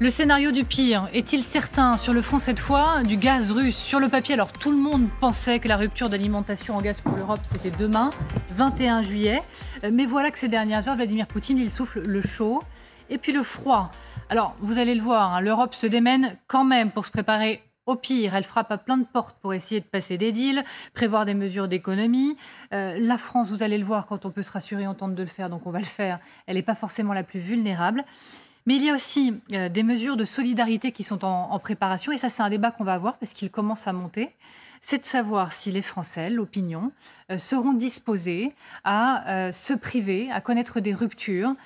Le scénario du pire est-il certain sur le front cette fois? Du gaz russe sur le papier. Alors tout le monde pensait que la rupture d'alimentation en gaz pour l'Europe c'était demain, 21 juillet. Mais voilà que ces dernières heures, Vladimir Poutine, il souffle le chaud et puis le froid. Alors vous allez le voir, l'Europe se démène quand même pour se préparer au pire. Elle frappe à plein de portes pour essayer de passer des deals, prévoir des mesures d'économie. La France, vous allez le voir, quand on peut se rassurer, on tente de le faire, donc on va le faire. Elle n'est pas forcément la plus vulnérable. Mais il y a aussi des mesures de solidarité qui sont en préparation. Et ça, c'est un débat qu'on va avoir parce qu'il commence à monter. C'est de savoir si les Français, l'opinion, seront disposés à se priver, à connaître des ruptures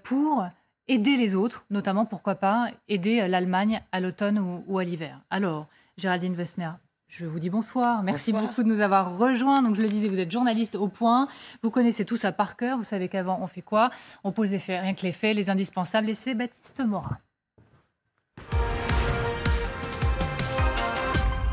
pour aider les autres, notamment, pourquoi pas, aider l'Allemagne à l'automne ou à l'hiver. Alors, Géraldine Wessner, je vous dis bonsoir. Merci beaucoup de nous avoir rejoints. Donc, je le disais, vous êtes journaliste au Point. Vous connaissez tout ça par cœur. Vous savez qu'avant, on fait quoi? On pose les faits, rien que les faits, les indispensables. Et c'est Baptiste Morin.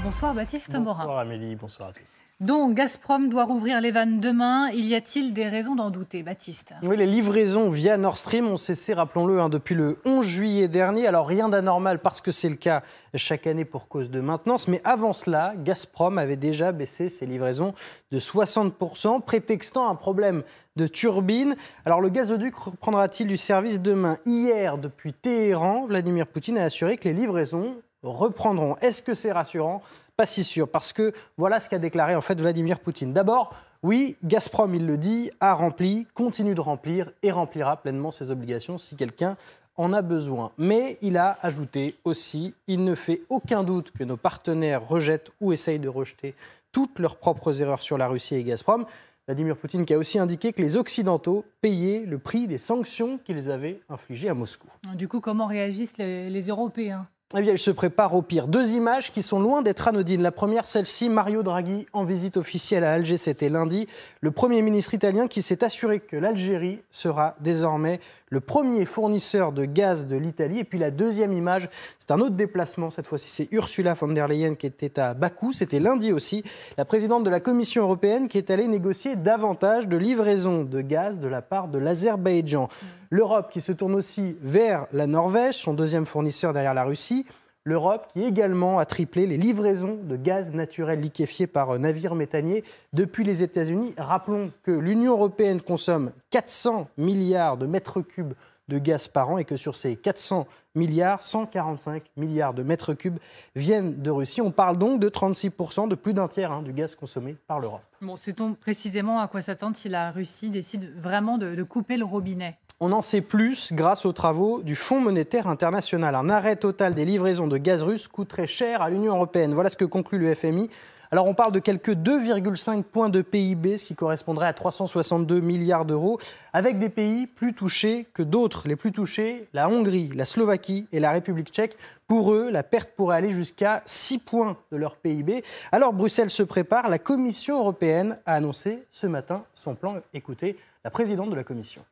Bonsoir Baptiste Morin. Bonsoir Amélie, bonsoir à tous. Donc, Gazprom doit rouvrir les vannes demain. Y a-t-il des raisons d'en douter, Baptiste? Oui, les livraisons via Nord Stream ont cessé, rappelons-le, depuis le 11 juillet dernier. Alors, rien d'anormal parce que c'est le cas chaque année pour cause de maintenance. Mais avant cela, Gazprom avait déjà baissé ses livraisons de 60%, prétextant un problème de turbine. Alors, le gazoduc reprendra-t-il du service demain? Hier, depuis Téhéran, Vladimir Poutine a assuré que les livraisons reprendront. Est-ce que c'est rassurant? Pas si sûr, parce que voilà ce qu'a déclaré en fait Vladimir Poutine. D'abord, oui, Gazprom, il le dit, a rempli, continue de remplir et remplira pleinement ses obligations si quelqu'un en a besoin. Mais il a ajouté aussi, il ne fait aucun doute que nos partenaires rejettent ou essayent de rejeter toutes leurs propres erreurs sur la Russie et Gazprom. Vladimir Poutine qui a aussi indiqué que les Occidentaux payaient le prix des sanctions qu'ils avaient infligées à Moscou. Du coup, comment réagissent les Européens? Eh bien, il se prépare au pire. Deux images qui sont loin d'être anodines. La première, celle-ci, Mario Draghi en visite officielle à Alger, c'était lundi. Le Premier ministre italien qui s'est assuré que l'Algérie sera désormais le premier fournisseur de gaz de l'Italie. Et puis la deuxième image, c'est un autre déplacement. Cette fois-ci, c'est Ursula von der Leyen qui était à Bakou. C'était lundi aussi. La présidente de la Commission européenne qui est allée négocier davantage de livraisons de gaz de la part de l'Azerbaïdjan. L'Europe qui se tourne aussi vers la Norvège, son deuxième fournisseur derrière la Russie. L'Europe qui également a triplé les livraisons de gaz naturel liquéfié par navire méthanier depuis les États-Unis. Rappelons que l'Union européenne consomme 400 milliards de mètres cubes de gaz par an et que sur ces 400 milliards, 145 milliards de mètres cubes viennent de Russie. On parle donc de 36%, de plus d'un tiers du gaz consommé par l'Europe. Bon, sait-on précisément à quoi s'attendre si la Russie décide vraiment de couper le robinet? On en sait plus grâce aux travaux du Fonds monétaire international. Un arrêt total des livraisons de gaz russe coûterait cher à l'Union européenne. Voilà ce que conclut le FMI. Alors on parle de quelques 2,5 points de PIB, ce qui correspondrait à 362 milliards d'euros, avec des pays plus touchés que d'autres. Les plus touchés, la Hongrie, la Slovaquie et la République tchèque. Pour eux, la perte pourrait aller jusqu'à 6 points de leur PIB. Alors Bruxelles se prépare. La Commission européenne a annoncé ce matin son plan. Écoutez la présidente de la Commission.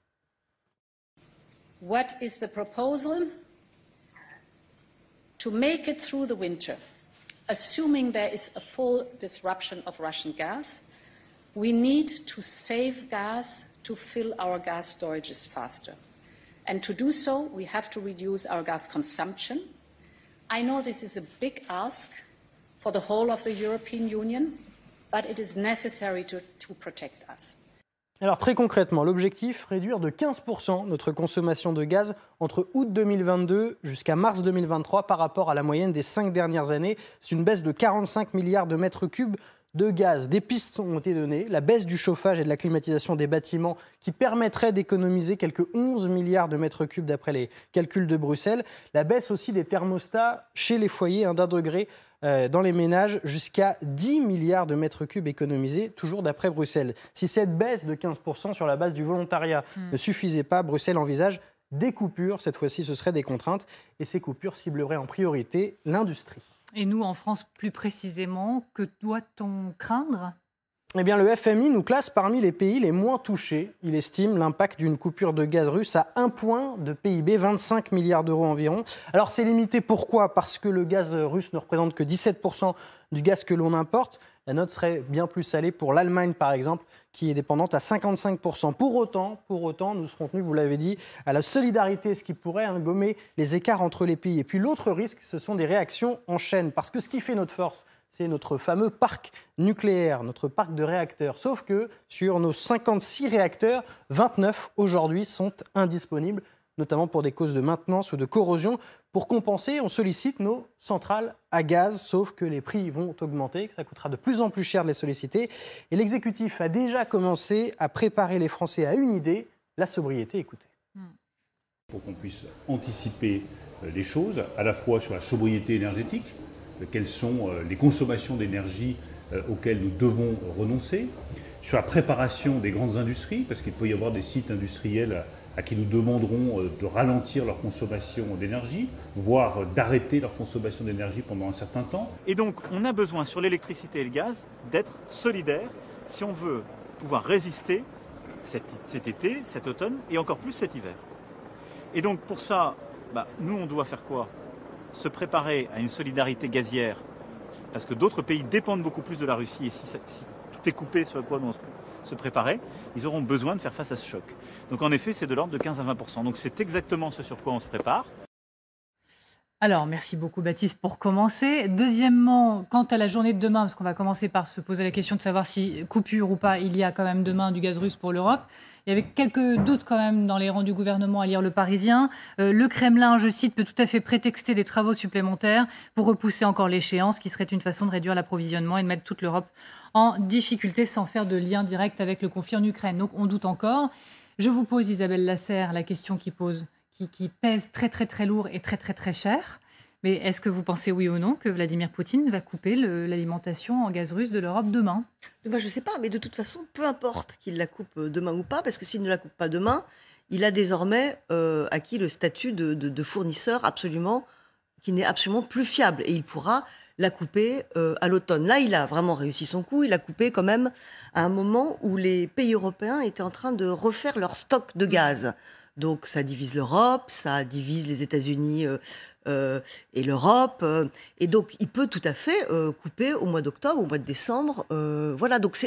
What is the proposal? To make it through the winter, assuming there is a full disruption of Russian gas, we need to save gas to fill our gas storages faster. And to do so, we have to reduce our gas consumption. I know this is a big ask for the whole of the European Union, but it is necessary to protect us. Alors très concrètement, l'objectif, réduire de 15% notre consommation de gaz entre août 2022 jusqu'à mars 2023 par rapport à la moyenne des 5 dernières années. C'est une baisse de 45 milliards de mètres cubes de gaz. Des pistes ont été données, la baisse du chauffage et de la climatisation des bâtiments qui permettrait d'économiser quelques 11 milliards de mètres cubes d'après les calculs de Bruxelles. La baisse aussi des thermostats chez les foyers d'1 degré dans les ménages jusqu'à 10 milliards de mètres cubes économisés, toujours d'après Bruxelles. Si cette baisse de 15% sur la base du volontariat ne suffisait pas, Bruxelles envisage des coupures. Cette fois-ci, ce seraient des contraintes et ces coupures cibleraient en priorité l'industrie. Et nous, en France, plus précisément, que doit-on craindre ? Eh bien, le FMI nous classe parmi les pays les moins touchés. Il estime l'impact d'une coupure de gaz russe à 1 point de PIB, 25 milliards d'euros environ. Alors, c'est limité. Pourquoi ? Parce que le gaz russe ne représente que 17% du gaz que l'on importe. La note serait bien plus salée pour l'Allemagne, par exemple, qui est dépendante à 55%. Pour autant, nous serons tenus, vous l'avez dit, à la solidarité, ce qui pourrait gommer les écarts entre les pays. Et puis l'autre risque, ce sont des réactions en chaîne. Parce que ce qui fait notre force, c'est notre fameux parc nucléaire, notre parc de réacteurs. Sauf que sur nos 56 réacteurs, 29 aujourd'hui sont indisponibles, notamment pour des causes de maintenance ou de corrosion. Pour compenser, on sollicite nos centrales à gaz, sauf que les prix vont augmenter, que ça coûtera de plus en plus cher de les solliciter. Et l'exécutif a déjà commencé à préparer les Français à une idée, la sobriété. Écoutez. Pour qu'on puisse anticiper les choses, à la fois sur la sobriété énergétique, quelles sont les consommations d'énergie auxquelles nous devons renoncer, sur la préparation des grandes industries, parce qu'il peut y avoir des sites industriels à qui nous demanderons de ralentir leur consommation d'énergie, voire d'arrêter leur consommation d'énergie pendant un certain temps. Et donc, on a besoin sur l'électricité et le gaz d'être solidaire si on veut pouvoir résister cet été, cet automne et encore plus cet hiver. Et donc, pour ça, nous, on doit faire quoi? Se préparer à une solidarité gazière, parce que d'autres pays dépendent beaucoup plus de la Russie, et si tout est coupé sur quoi nous se préparer, ils auront besoin de faire face à ce choc. Donc en effet, c'est de l'ordre de 15 à 20%. Donc c'est exactement ce sur quoi on se prépare. Alors, merci beaucoup Baptiste pour commencer. Deuxièmement, quant à la journée de demain, parce qu'on va commencer par se poser la question de savoir si coupure ou pas, il y a quand même demain du gaz russe pour l'Europe. Il y avait quelques doutes quand même dans les rangs du gouvernement à lire Le Parisien. Le Kremlin, je cite, peut tout à fait prétexter des travaux supplémentaires pour repousser encore l'échéance, qui serait une façon de réduire l'approvisionnement et de mettre toute l'Europe en difficulté sans faire de lien direct avec le conflit en Ukraine. Donc on doute encore. Je vous pose, Isabelle Lasserre, la question qui pèse très très très lourd et très très très cher. Mais est-ce que vous pensez, oui ou non, que Vladimir Poutine va couper l'alimentation en gaz russe de l'Europe demain? Je ne sais pas, mais de toute façon, peu importe qu'il la coupe demain ou pas, parce que s'il ne la coupe pas demain, il a désormais acquis le statut de fournisseur qui n'est absolument plus fiable. Et il pourra la couper à l'automne. Là, il a vraiment réussi son coup. Il a coupé quand même à un moment où les pays européens étaient en train de refaire leur stock de gaz. Donc ça divise l'Europe, ça divise les États-Unis et l'Europe. Et donc il peut tout à fait couper au mois d'octobre, au mois de décembre. Voilà, donc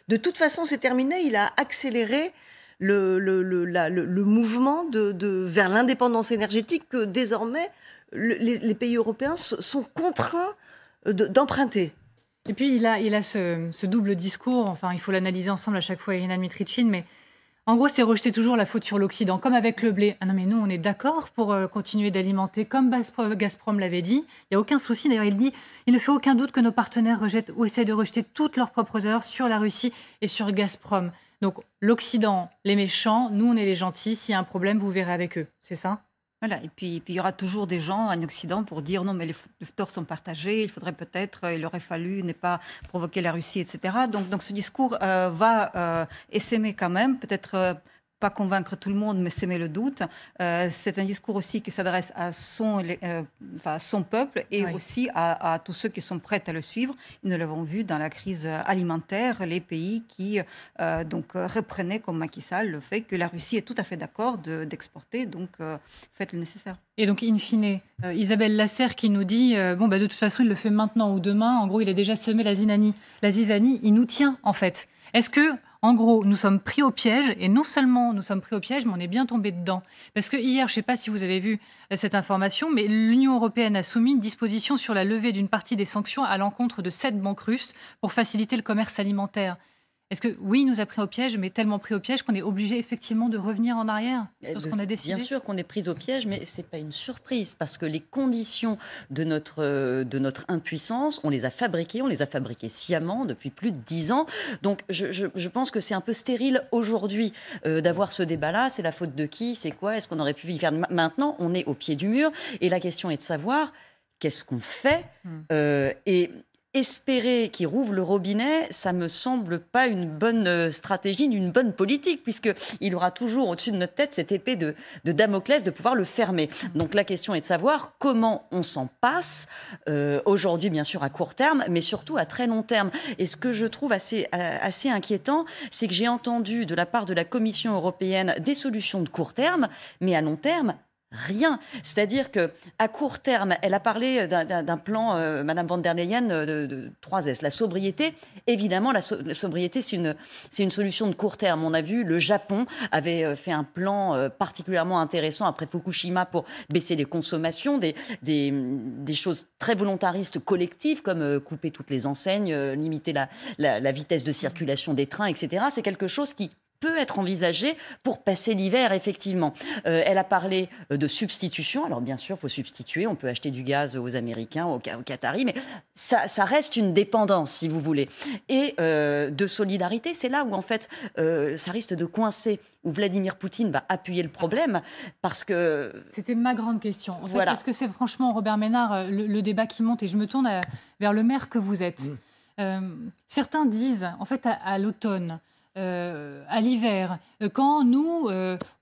de toute façon c'est terminé. Il a accéléré le mouvement vers l'indépendance énergétique que désormais les pays européens sont contraints d'emprunter. Et puis il a ce double discours, enfin il faut l'analyser ensemble à chaque fois, Irina Dmitrichine, mais en gros c'est rejeter toujours la faute sur l'Occident, comme avec le blé. Ah non mais nous on est d'accord pour continuer d'alimenter, comme Gazprom l'avait dit, il n'y a aucun souci, d'ailleurs il dit, il ne fait aucun doute que nos partenaires rejettent ou essaient de rejeter toutes leurs propres erreurs sur la Russie et sur Gazprom. Donc l'Occident, les méchants, nous on est les gentils, s'il y a un problème vous verrez avec eux, c'est ça ? Voilà, et puis il y aura toujours des gens en Occident pour dire non, mais les torts sont partagés, il faudrait peut-être, il aurait fallu ne pas provoquer la Russie, etc. Donc ce discours va essaimer quand même, peut-être pas convaincre tout le monde, mais s'aimer le doute. C'est un discours aussi qui s'adresse à son peuple et aussi à tous ceux qui sont prêts à le suivre. Nous l'avons vu dans la crise alimentaire, les pays qui reprenaient comme Macky Sall le fait que la Russie est tout à fait d'accord d'exporter, donc faites le nécessaire. Et donc, in fine, Isabelle Lasserre qui nous dit de toute façon, il le fait maintenant ou demain. En gros, il a déjà semé la zizanie. Il nous tient, en fait. Est-ce que, en gros, nous sommes pris au piège, et non seulement nous sommes pris au piège, mais on est bien tombé dedans. Parce que hier, je ne sais pas si vous avez vu cette information, mais l'Union européenne a soumis une disposition sur la levée d'une partie des sanctions à l'encontre de 7 banques russes pour faciliter le commerce alimentaire. Est-ce que, oui, il nous a pris au piège, mais tellement pris au piège qu'on est obligé effectivement de revenir en arrière sur ce qu'on a décidé? Bien sûr qu'on est pris au piège, mais ce n'est pas une surprise, parce que les conditions de notre impuissance, on les a fabriquées sciemment depuis plus de 10 ans. Donc je pense que c'est un peu stérile aujourd'hui d'avoir ce débat-là. C'est la faute de qui? C'est quoi? Est-ce qu'on aurait pu y faire? Maintenant, on est au pied du mur, et la question est de savoir qu'est-ce qu'on fait espérer qu'il rouvre le robinet, ça me semble pas une bonne stratégie, une bonne politique, puisqu'il aura toujours au-dessus de notre tête cette épée de Damoclès de pouvoir le fermer. Donc la question est de savoir comment on s'en passe, aujourd'hui bien sûr à court terme, mais surtout à très long terme. Et ce que je trouve assez inquiétant, c'est que j'ai entendu de la part de la Commission européenne des solutions de court terme, mais à long terme, rien. C'est-à-dire qu'à court terme, elle a parlé d'un plan, Madame von der Leyen, de 3S. La sobriété, évidemment, la sobriété, c'est une solution de court terme. On a vu, le Japon avait fait un plan particulièrement intéressant après Fukushima pour baisser les consommations, des choses très volontaristes collectives, comme couper toutes les enseignes, limiter la vitesse de circulation des trains, etc. C'est quelque chose qui peut être envisagé pour passer l'hiver, effectivement. Elle a parlé de substitution. Alors, bien sûr, il faut substituer. On peut acheter du gaz aux Américains, aux Qataris, mais ça reste une dépendance, si vous voulez. Et de solidarité, c'est là où, en fait, ça risque de coincer, où Vladimir Poutine va appuyer le problème, parce que... C'était ma grande question. En fait, voilà. Parce que c'est franchement, Robert Ménard, le débat qui monte, et je me tourne vers le maire que vous êtes. Certains disent, en fait, à l'automne, à l'hiver, quand nous,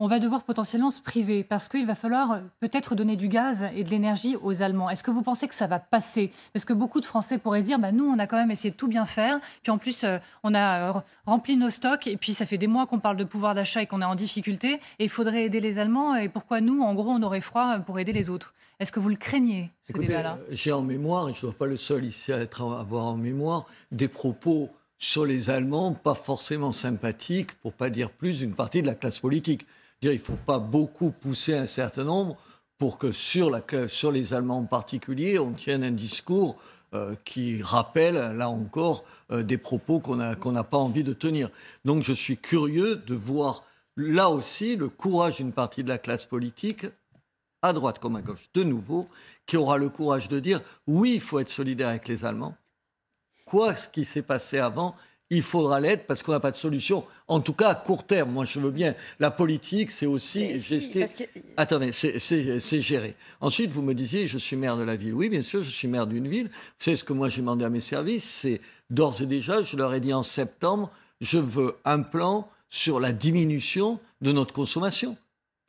on va devoir potentiellement se priver parce qu'il va falloir peut-être donner du gaz et de l'énergie aux Allemands. Est-ce que vous pensez que ça va passer? Parce que beaucoup de Français pourraient se dire, nous, on a quand même essayé de tout bien faire, puis en plus, on a rempli nos stocks, et puis ça fait des mois qu'on parle de pouvoir d'achat et qu'on est en difficulté, et il faudrait aider les Allemands, et pourquoi nous, en gros, on aurait froid pour aider les autres? Est-ce que vous le craignez, ce débat-là? J'ai en mémoire, et je ne suis pas le seul ici à avoir en mémoire, des propos sur les Allemands, pas forcément sympathiques, pour ne pas dire plus, d'une partie de la classe politique. Il ne faut pas beaucoup pousser un certain nombre pour que sur les Allemands en particulier, on tienne un discours qui rappelle, là encore, des propos qu'on n'a pas envie de tenir. Donc je suis curieux de voir, là aussi, le courage d'une partie de la classe politique, à droite comme à gauche, de nouveau, qui aura le courage de dire « oui, il faut être solidaire avec les Allemands ». Quoi ce qui s'est passé avant, il faudra l'être parce qu'on n'a pas de solution. En tout cas, à court terme, moi je veux bien. La politique, c'est aussi gester. Attendez, c'est gérer. Ensuite, vous me disiez, je suis maire de la ville. Oui, bien sûr, je suis maire d'une ville. Vous savez ce que moi j'ai demandé à mes services, c'est d'ores et déjà, je leur ai dit en septembre, je veux un plan sur la diminution de notre consommation.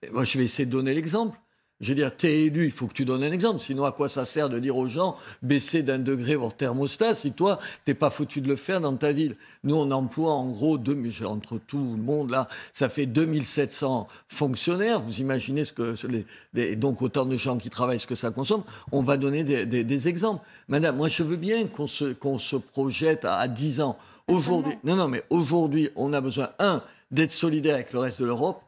Et moi, je vais essayer de donner l'exemple. Je veux dire, t'es élu, il faut que tu donnes un exemple. Sinon, à quoi ça sert de dire aux gens, baissez d'1 degré votre thermostat si toi, t'es pas foutu de le faire dans ta ville. Nous, on emploie en gros, entre tout le monde là, ça fait 2700 fonctionnaires. Vous imaginez donc autant de gens qui travaillent, ce que ça consomme. On va donner des exemples. Madame, moi, je veux bien qu'on se projette à 10 ans. Aujourd'hui, mais aujourd'hui, on a besoin, d'être solidaire avec le reste de l'Europe,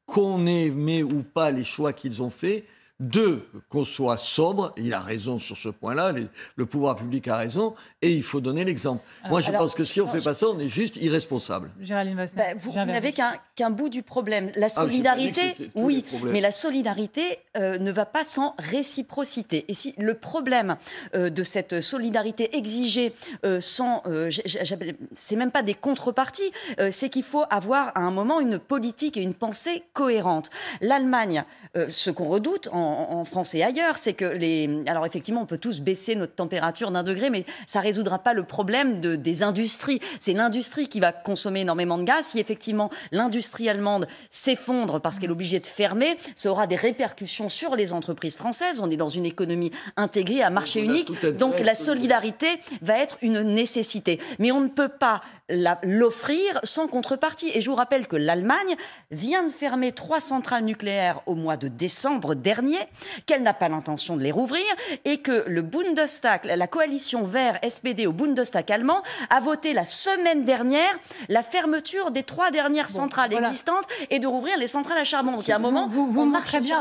qu'on aimait ou pas les choix qu'ils ont faits. 2, qu'on soit sobre, il a raison sur ce point-là, le pouvoir public a raison, et il faut donner l'exemple. Moi, je pense que si on ne fait pas ça, on est juste irresponsable. Géraldine Mosner. Vous n'avez qu'un bout du problème. La solidarité, oui, mais la solidarité ne va pas sans réciprocité. Et si le problème de cette solidarité exigée sans... c'est même pas des contreparties, c'est qu'il faut avoir à un moment une politique et une pensée cohérente. L'Allemagne, ce qu'on redoute en France et ailleurs, c'est que alors effectivement, on peut tous baisser notre température d'1 degré, mais ça ne résoudra pas le problème des industries. C'est l'industrie qui va consommer énormément de gaz. Si effectivement l'industrie allemande s'effondre parce qu'elle est obligée de fermer, ça aura des répercussions sur les entreprises françaises. On est dans une économie intégrée à marché unique, donc la solidarité va être une nécessité. Mais on ne peut pas l'offrir sans contrepartie. Et je vous rappelle que l'Allemagne vient de fermer 3 centrales nucléaires au mois de décembre dernier, qu'elle n'a pas l'intention de les rouvrir, et que le Bundestag, la coalition Vert-SPD au Bundestag allemand, a voté la semaine dernière la fermeture des 3 dernières centrales existantes et de rouvrir les centrales à charbon. Donc il y a un moment, vous montrez bien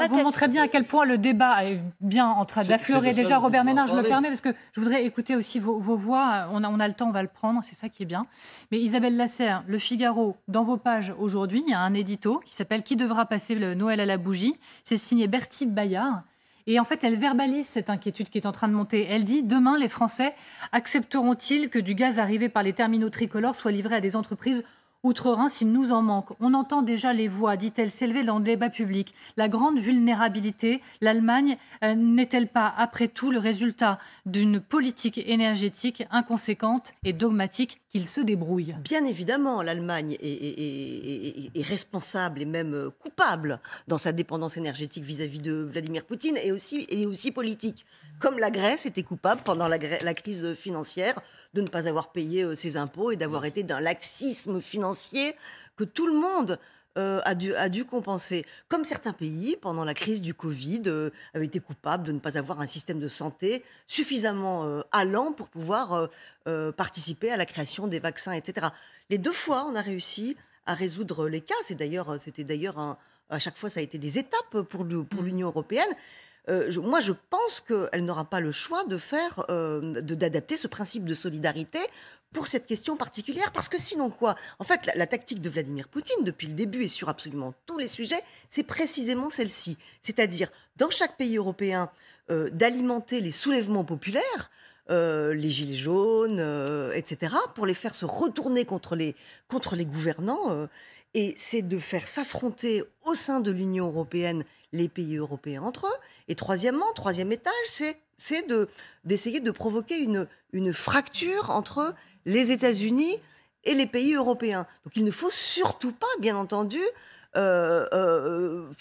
à quel point le débat est bien en train d'affleurer. Déjà, Robert Ménard, je me permets, parce que je voudrais écouter aussi vos voix. On a le temps, on va le prendre, c'est ça qui est bien. Mais Isabelle Lasserre, Le Figaro, dans vos pages aujourd'hui, il y a un édito qui s'appelle « Qui devra passer le Noël à la bougie ?» C'est signé Bertie Bayard. Et en fait, elle verbalise cette inquiétude qui est en train de monter. Elle dit « Demain, les Français accepteront-ils que du gaz arrivé par les terminaux tricolores soit livré à des entreprises outre-Rhin s'il nous en manque ?» On entend déjà les voix, dit-elle, s'élever dans le débat public. La grande vulnérabilité, l'Allemagne n'est-elle pas, après tout, le résultat d'une politique énergétique inconséquente et dogmatique qu'il se débrouille? Bien évidemment, l'Allemagne est responsable et même coupable dans sa dépendance énergétique vis-à-vis de Vladimir Poutine et aussi politique. Comme la Grèce était coupable pendant la crise financière de ne pas avoir payé ses impôts et d'avoir été d'un laxisme financier que tout le monde a dû compenser. Comme certains pays, pendant la crise du Covid, avaient été coupables de ne pas avoir un système de santé suffisamment allant pour pouvoir participer à la création des vaccins, etc. Les 2 fois, on a réussi à résoudre les cas. C'était d'ailleurs à chaque fois, ça a été des étapes pour l'Union européenne. Moi, je pense qu'elle n'aura pas le choix d'adapter ce principe de solidarité pour cette question particulière, parce que sinon quoi ? En fait, la tactique de Vladimir Poutine, depuis le début et sur absolument tous les sujets, c'est précisément celle-ci. C'est-à-dire, dans chaque pays européen, d'alimenter les soulèvements populaires, les gilets jaunes, etc., pour les faire se retourner contre les gouvernants. Et c'est de faire s'affronter au sein de l'Union européenne les pays européens entre eux. Et troisième étage, c'est d'essayer de provoquer une fracture entre les États-Unis et les pays européens. Donc il ne faut surtout pas, bien entendu,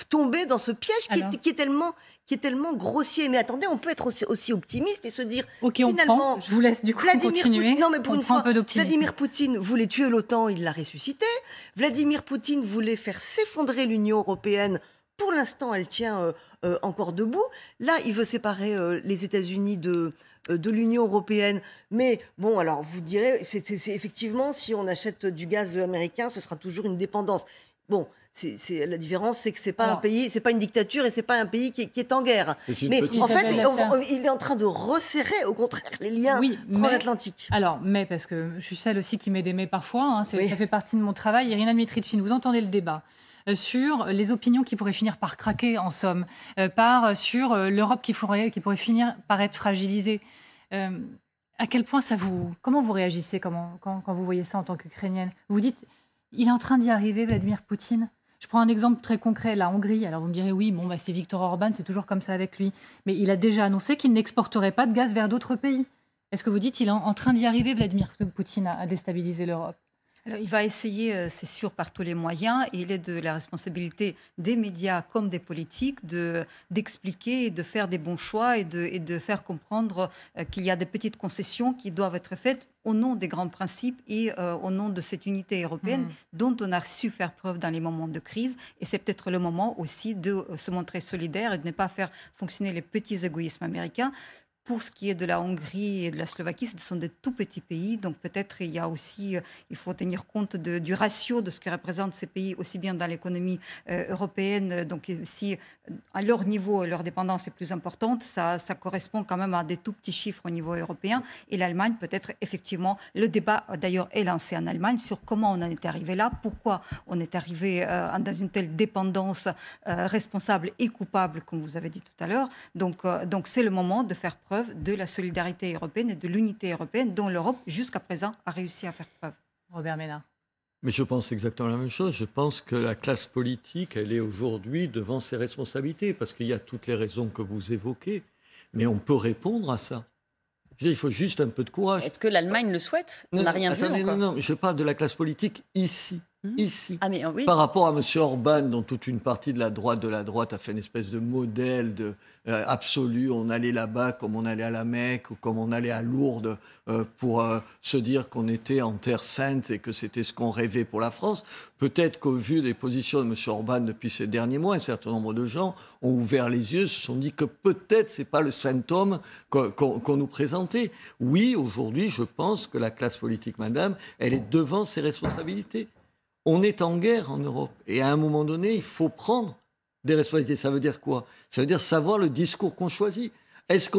tomber dans ce piège qui est tellement grossier. Mais attendez, on peut être aussi optimiste et se dire finalement, je vous laisse du coup continuer. Non, mais pour une fois, Vladimir Poutine voulait tuer l'OTAN, il l'a ressuscité. Vladimir Poutine voulait faire s'effondrer l'Union européenne. Pour l'instant, elle tient encore debout. Là, il veut séparer les États-Unis de l'Union européenne. Mais bon, alors vous direz, c'est effectivement, si on achète du gaz américain, ce sera toujours une dépendance. Bon, la différence, c'est que c'est pas un pays, c'est pas une dictature et c'est pas un pays qui est en guerre. Mais en fait, il est en train de resserrer, au contraire, les liens transatlantiques. Mais parce que je suis celle aussi qui met des mais parfois, ça fait partie de mon travail. Irina Dmitrichine, vous entendez le débat sur les opinions qui pourraient finir par craquer, en somme, sur l'Europe qui pourrait finir par être fragilisée. À quel point comment vous réagissez quand vous voyez ça en tant qu'Ukrainienne ? Vous dites, il est en train d'y arriver, Vladimir Poutine. Je prends un exemple très concret, la Hongrie. Alors vous me direz, oui, c'est Viktor Orban, c'est toujours comme ça avec lui. Mais il a déjà annoncé qu'il n'exporterait pas de gaz vers d'autres pays. Est-ce que vous dites qu'il est en train d'y arriver, Vladimir Poutine, à déstabiliser l'Europe ? Alors, il va essayer, c'est sûr, par tous les moyens, et il est de la responsabilité des médias comme des politiques d'expliquer, de faire des bons choix et de faire comprendre qu'il y a des petites concessions qui doivent être faites au nom des grands principes et au nom de cette unité européenne dont on a su faire preuve dans les moments de crise. Et c'est peut-être le moment aussi de se montrer solidaire et de ne pas faire fonctionner les petits égoïsmes américains. Pour ce qui est de la Hongrie et de la Slovaquie, ce sont des tout petits pays, donc peut-être il faut tenir compte du ratio de ce que représentent ces pays, aussi bien dans l'économie européenne. Donc si à leur niveau, leur dépendance est plus importante, ça correspond quand même à des tout petits chiffres au niveau européen. Et l'Allemagne, peut-être effectivement, le débat d'ailleurs est lancé en Allemagne sur comment on en est arrivé là, pourquoi on est arrivé dans une telle dépendance responsable et coupable, comme vous avez dit tout à l'heure. Donc c'est le moment de faire preuve de la solidarité européenne et de l'unité européenne dont l'Europe, jusqu'à présent, a réussi à faire preuve. Robert Ménard. Mais je pense exactement la même chose. Je pense que la classe politique, elle est aujourd'hui devant ses responsabilités, parce qu'il y a toutes les raisons que vous évoquez, mais on peut répondre à ça. Il faut juste un peu de courage. Est-ce que l'Allemagne le souhaite ? On n'a rien vu encore. Non, je parle de la classe politique ici. Ici. Ah, mais, oui. Par rapport à M. Orban, dont toute une partie de la droite a fait une espèce de modèle absolu. On allait là-bas comme on allait à la Mecque ou comme on allait à Lourdes pour se dire qu'on était en terre sainte et que c'était ce qu'on rêvait pour la France. Peut-être qu'au vu des positions de M. Orban depuis ces derniers mois, un certain nombre de gens ont ouvert les yeux, se sont dit que peut-être ce n'est pas le saint homme qu'on nous présentait. Oui, aujourd'hui, je pense que la classe politique, madame, elle est devant ses responsabilités. On est en guerre en Europe et à un moment donné, il faut prendre des responsabilités. Ça veut dire quoi ? Ça veut dire savoir le discours qu'on choisit. Est-ce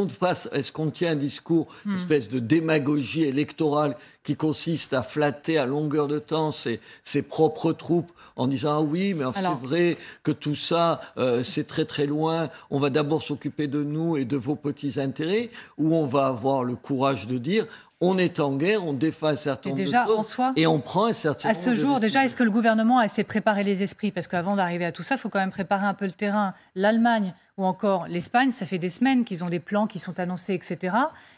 qu'on tient un discours, une espèce de démagogie électorale qui consiste à flatter à longueur de temps ses propres troupes en disant « Ah oui, mais c'est vrai que tout ça, c'est très très loin, on va d'abord s'occuper de nous et de vos petits intérêts » ou on va avoir le courage de dire « On est en guerre, on défend un certain nombre de choses et on prend un certain nombre de décisions. » À ce jour, déjà, est-ce que le gouvernement a assez préparé les esprits ? Parce qu'avant d'arriver à tout ça, il faut quand même préparer un peu le terrain. L'Allemagne ou encore l'Espagne, ça fait des semaines qu'ils ont des plans qui sont annoncés, etc.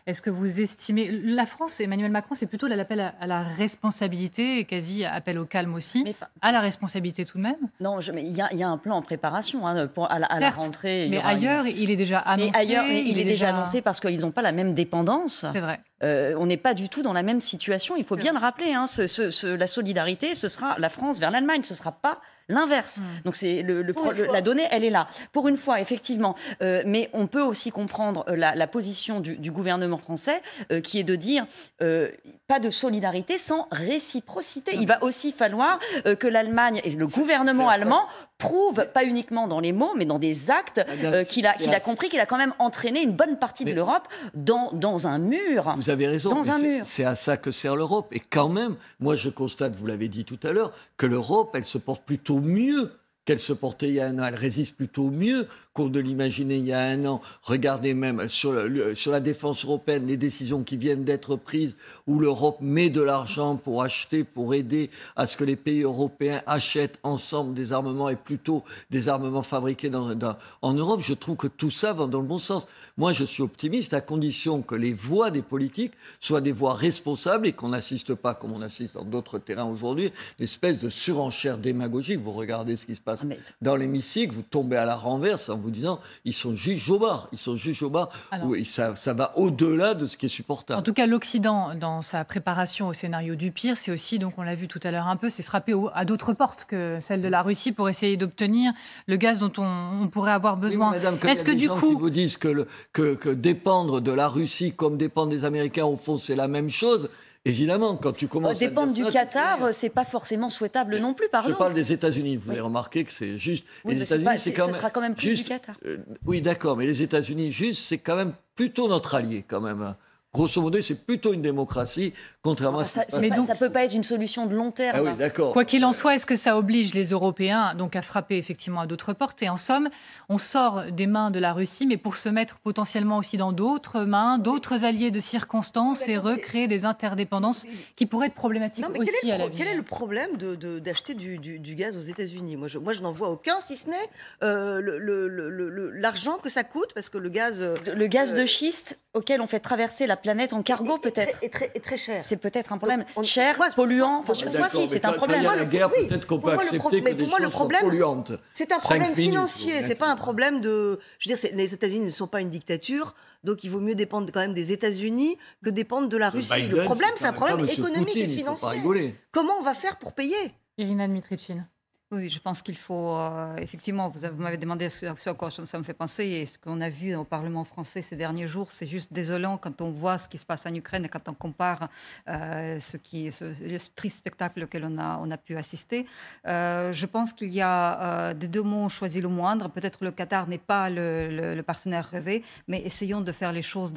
Est-ce que vous estimez... La France, Emmanuel Macron, c'est plutôt l'appel à la responsabilité, et quasi appel au calme aussi, à la responsabilité tout de même. Non, mais il y a un plan en préparation à la rentrée. Mais ailleurs, il est déjà annoncé. Mais il est déjà annoncé parce qu'ils n'ont pas la même dépendance. C'est vrai. On n'est pas du tout dans la même situation. Il faut bien le rappeler. La solidarité, ce sera la France vers l'Allemagne. Ce ne sera pas l'inverse. Donc c'est la donnée, elle est là. Pour une fois, effectivement. Mais on peut aussi comprendre la position du gouvernement français, qui est de dire pas de solidarité sans réciprocité. Il va aussi falloir que l'Allemagne et le gouvernement allemand prouvent, pas uniquement dans les mots, mais dans des actes, qu'il a compris qu'il a quand même entraîné une bonne partie de l'Europe dans un mur. Vous avez raison, dans un mur. C'est à ça que sert l'Europe. Et quand même, moi je constate, vous l'avez dit tout à l'heure, que l'Europe, elle se porte plutôt mieux qu'elle se portait il y a un an. Elle résiste plutôt mieux qu'on ne l'imaginait il y a un an. Regardez même sur la défense européenne, les décisions qui viennent d'être prises, où l'Europe met de l'argent pour acheter, pour aider à ce que les pays européens achètent ensemble des armements et plutôt des armements fabriqués en Europe. Je trouve que tout ça va dans le bon sens. Moi, je suis optimiste à condition que les voix des politiques soient des voix responsables et qu'on n'assiste pas, comme on assiste dans d'autres terrains aujourd'hui, une espèce de surenchère démagogique. Vous regardez ce qui se passe dans l'hémicycle, vous tombez à la renverse en vous disant ils sont juges-jobards. Ils sont juges-jobards. Oui, ça va au-delà de ce qui est supportable. En tout cas, l'Occident, dans sa préparation au scénario du pire, c'est aussi, donc on l'a vu tout à l'heure un peu, c'est frapper à d'autres portes que celle de la Russie pour essayer d'obtenir le gaz dont on pourrait avoir besoin. Oui, madame, est-ce que du coup, qui vous disent que dépendre de la Russie comme dépendre des Américains, au fond, c'est la même chose. Évidemment, quand tu commences dépendre du Qatar, c'est pas forcément souhaitable non plus. Pardon. Je parle des États-Unis. Vous avez remarqué que c'est juste. Oui, les États-Unis, ce sera quand même plus juste, du Qatar. Oui, d'accord, mais les États-Unis, juste, c'est quand même plutôt notre allié, quand même. Grosso modo, c'est plutôt une démocratie, contrairement à ça. Ça ne peut pas être une solution de long terme. Ah oui, d'accord. Quoi qu'il en soit, est-ce que ça oblige les Européens donc à frapper effectivement à d'autres portes? Et en somme, on sort des mains de la Russie, mais pour se mettre potentiellement aussi dans d'autres mains, d'autres alliés de circonstances et recréer des interdépendances qui pourraient être problématiques aussi à l'avenir. Quel est le problème d'acheter du gaz aux États-Unis? Moi, je n'en vois aucun, si ce n'est l'argent que ça coûte, parce que le gaz... Le gaz de schiste auquel on fait traverser la planète en cargo, peut-être. Et très cher. C'est peut-être un problème. Cher, polluant. Enfin, si, c'est un problème. Quand il y a la guerre, peut-être qu'on peut accepter que des choses soient polluantes. C'est un problème financier. C'est pas un problème de. Je veux dire, les États-Unis ne sont pas une dictature, donc il vaut mieux dépendre quand même des États-Unis que dépendre de la Russie. Biden, le problème, c'est un problème économique Poutine, et financier. Il faut pas rigoler. Comment on va faire pour payer? Irina Dmitrichine. Oui, je pense qu'il faut, effectivement, vous m'avez demandé ce à quoi ça me fait penser, et ce qu'on a vu au Parlement français ces derniers jours, c'est juste désolant quand on voit ce qui se passe en Ukraine et quand on compare le triste spectacle auquel on a pu assister. Je pense qu'il y a des deux mots choisis le moindre. Peut-être le Qatar n'est pas le partenaire rêvé, mais essayons de faire les choses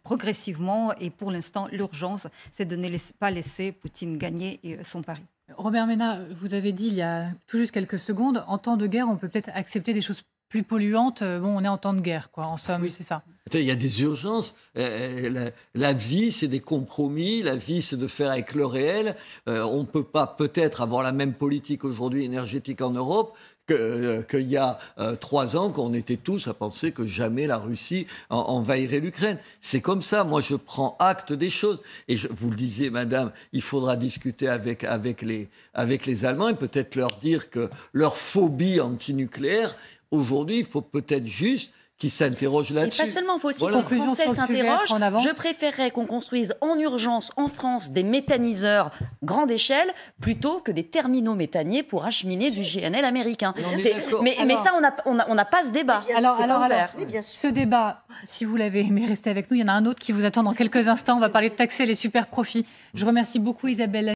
progressivement, et pour l'instant, l'urgence, c'est de ne pas laisser Poutine gagner son pari. Robert Ménard, vous avez dit il y a tout juste quelques secondes, en temps de guerre, on peut peut-être accepter des choses plus polluantes. Bon, on est en temps de guerre, quoi. En somme, oui. C'est ça. Il y a des urgences. La vie, c'est des compromis. La vie, c'est de faire avec le réel. On ne peut pas peut-être avoir la même politique aujourd'hui énergétique en Europe qu'il y a 3 ans, quand on était tous à penser que jamais la Russie envahirait l'Ukraine. C'est comme ça. Moi, je prends acte des choses. Et vous le disiez, madame, il faudra discuter avec les Allemands et peut-être leur dire que leur phobie antinucléaire, aujourd'hui, il faut peut-être juste qui s'interrogent là-dessus. Et pas seulement, il faut aussi que les Français s'interrogent. Je préférerais qu'on construise en urgence en France des méthaniseurs grande échelle plutôt que des terminaux méthaniers pour acheminer du GNL américain. Mais ça, on n'a pas ce débat. Alors, ce débat, si vous l'avez aimé, restez avec nous. Il y en a un autre qui vous attend dans quelques instants. On va parler de taxer les super profits. Je remercie beaucoup Isabelle